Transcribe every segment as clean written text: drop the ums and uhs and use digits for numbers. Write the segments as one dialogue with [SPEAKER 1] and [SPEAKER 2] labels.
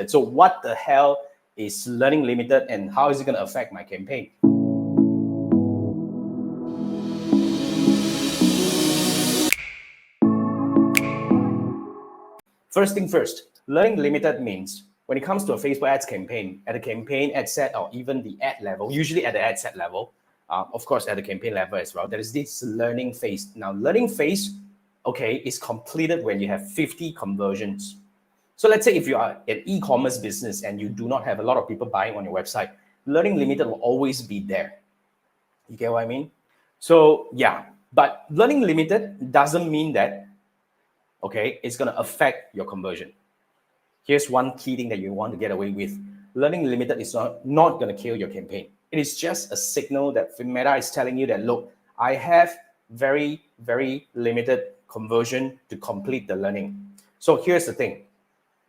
[SPEAKER 1] So what the hell is Learning Limited and how is it going to affect my campaign? First thing first, Learning Limited means when it comes to a Facebook ads campaign, at the campaign ad set or even the ad level, usually at the ad set level, of course at the campaign level as well, there is this learning phase. Now, learning phase, okay, is completed when you have 50 conversions. So let's say if you are an e-commerce business and you do not have a lot of people buying on your website, Learning Limited will always be there. You get what I mean? So yeah, but Learning Limited doesn't mean that, okay, it's going to affect your conversion. Here's one key thing that you want to get away with. Learning Limited is not going to kill your campaign. It is just a signal that Meta is telling you that, look, I have very, very limited conversion to complete the learning. So here's the thing.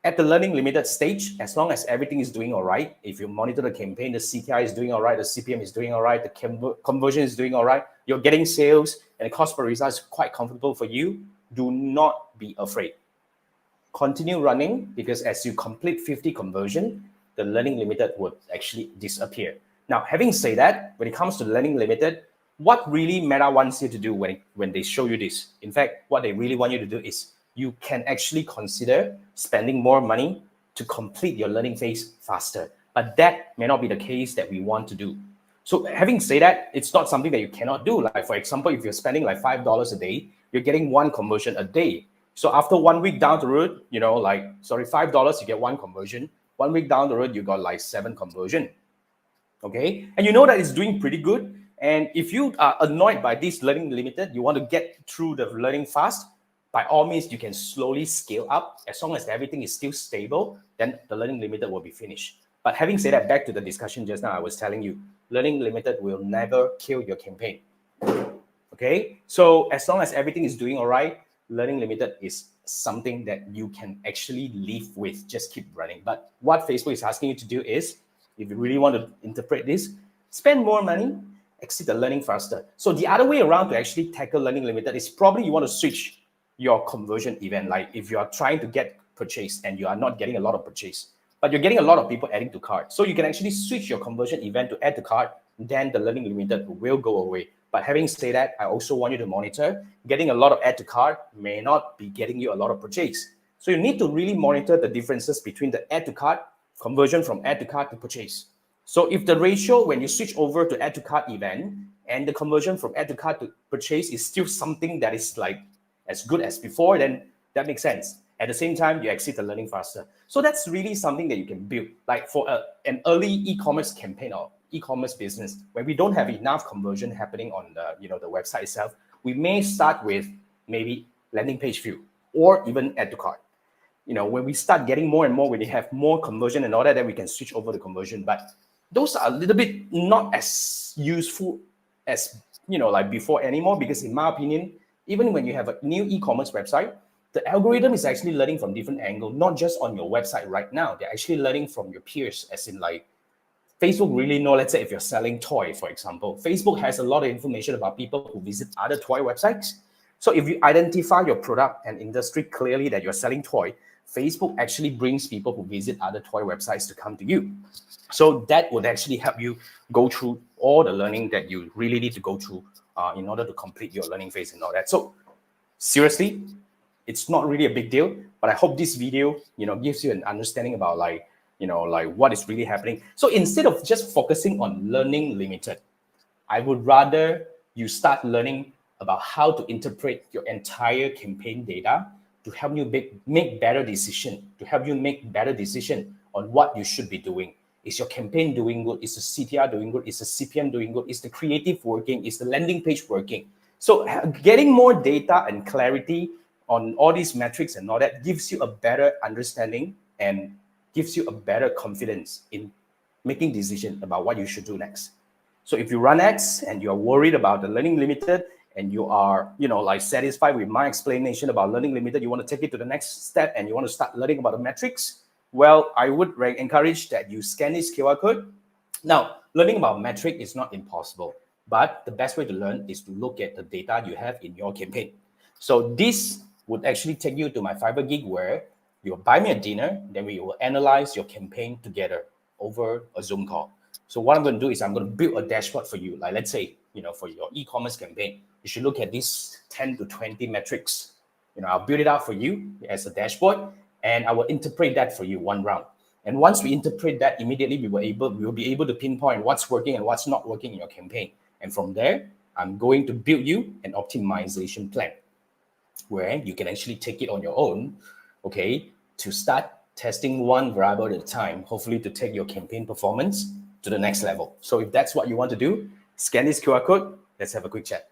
[SPEAKER 1] At the Learning Limited stage, as long as everything is doing all right, if you monitor the campaign, the CTR is doing all right, the CPM is doing all right, the conversion is doing all right, you're getting sales, and the cost per result is quite comfortable for you, do not be afraid. Continue running, because as you complete 50 conversion, the Learning Limited would actually disappear. Now, having said that, when it comes to Learning Limited, what really Meta wants you to do when they show you this, in fact, what they really want you to do is you can actually consider spending more money to complete your learning phase faster. But that may not be the case that we want to do. So having said that, it's not something that you cannot do. Like, for example, if you're spending like $5 a day, you're getting one conversion a day. So after 1 week down the road, $5, you get one conversion. 1 week down the road, you got like 7 conversion. Okay. And you know that it's doing pretty good. And if you are annoyed by this Learning Limited, you want to get through the learning fast, by all means, you can slowly scale up. As long as everything is still stable, then the Learning Limited will be finished. But having said that, back to the discussion just now, I was telling you, Learning Limited will never kill your campaign. Okay? So as long as everything is doing all right, Learning Limited is something that you can actually live with. Just keep running. But what Facebook is asking you to do is, if you really want to interpret this, spend more money, exit the learning faster. So the other way around to actually tackle Learning Limited is probably you want to switch your conversion event. Like if you are trying to get purchase and you are not getting a lot of purchase, but you're getting a lot of people adding to cart. So you can actually switch your conversion event to add to cart, then the Learning Limited will go away. But having said that, I also want you to monitor, getting a lot of add to cart may not be getting you a lot of purchase. So you need to really monitor the differences between the add to cart, conversion from add to cart to purchase. So if the ratio when you switch over to add to cart event and the conversion from add to cart to purchase is still something that is like as good as before, then that makes sense. At the same time, you exit the learning faster. So that's really something that you can build. Like for an early e-commerce campaign or e-commerce business, where we don't have enough conversion happening on the website itself, we may start with maybe landing page view or even add to cart. When we start getting more and more, when you have more conversion and all that, then we can switch over the conversion. But those are a little bit not as useful as like before anymore, because in my opinion, even when you have a new e-commerce website, the algorithm is actually learning from different angles, not just on your website right now. They're actually learning from your peers, as in like Facebook really know, let's say if you're selling toy, for example, Facebook has a lot of information about people who visit other toy websites. So if you identify your product and industry clearly that you're selling toy, Facebook actually brings people who visit other toy websites to come to you. So that would actually help you go through all the learning that you really need to go through in order to complete your learning phase and all that. So seriously, it's not really a big deal, but I hope this video, gives you an understanding about like what is really happening. So instead of just focusing on Learning Limited, I would rather you start learning about how to interpret your entire campaign data to help you make better decision, on what you should be doing. Is your campaign doing good? Is the CTR doing good? Is the CPM doing good? Is the creative working? Is the landing page working? So getting more data and clarity on all these metrics and all that gives you a better understanding and gives you a better confidence in making decisions about what you should do next. So if you run ads and you're worried about the Learning Limited and you are, satisfied with my explanation about Learning Limited, you want to take it to the next step and you want to start learning about the metrics, well, I would encourage that you scan this QR code. Now, learning about metric is not impossible, but the best way to learn is to look at the data you have in your campaign. So this would actually take you to my Fiverr gig where You'll buy me a dinner, then we will analyze your campaign together over a Zoom call. So what I'm going to do is I'm going to build a dashboard for you. Like let's say, for your e-commerce campaign, you should look at these 10 to 20 metrics. I'll build it out for you as a dashboard, and I will interpret that for you one round. And once we interpret that, immediately we will be able to pinpoint what's working and what's not working in your campaign. And from there, I'm going to build you an optimization plan where you can actually take it on your own, okay, to start testing one variable at a time, hopefully to take your campaign performance to the next level. So if that's what you want to do, scan this QR code. Let's have a quick chat.